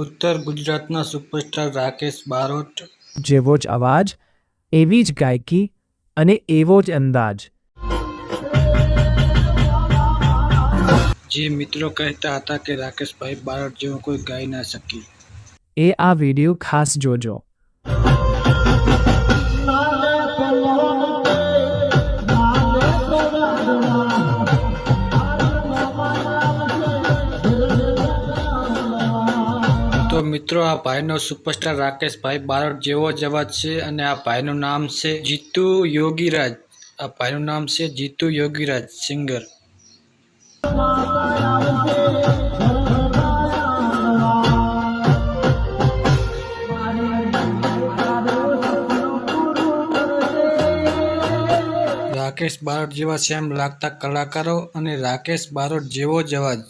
ઉત્તર ગુજરાતના સુપરસ્ટાર રાકેશ બારોટ જેવો જ અવાજ, એવી જ ગાયકી અને એવો જ અંદાજ. જે મિત્રો કહેતા હતા કે રાકેશભાઈ બારોટ જેવું કોઈ ગાઈ ના શકે, એ આ વિડીયો ખાસ જોજો. તો મિત્રો આ ભાઈનો સુપરસ્ટાર રાકેશભાઈ બારોટ જેવો જ અવાજ છે અને આ ભાઈનું નામ છે જીતુ યોગીરાજ. આ ભાઈનું નામ છે જીતુ યોગીરાજ સિંગર. રાકેશ બારોટ જેવા સેમ લાગતા કલાકારો અને રાકેશ બારોટ જેવો જ અવાજ.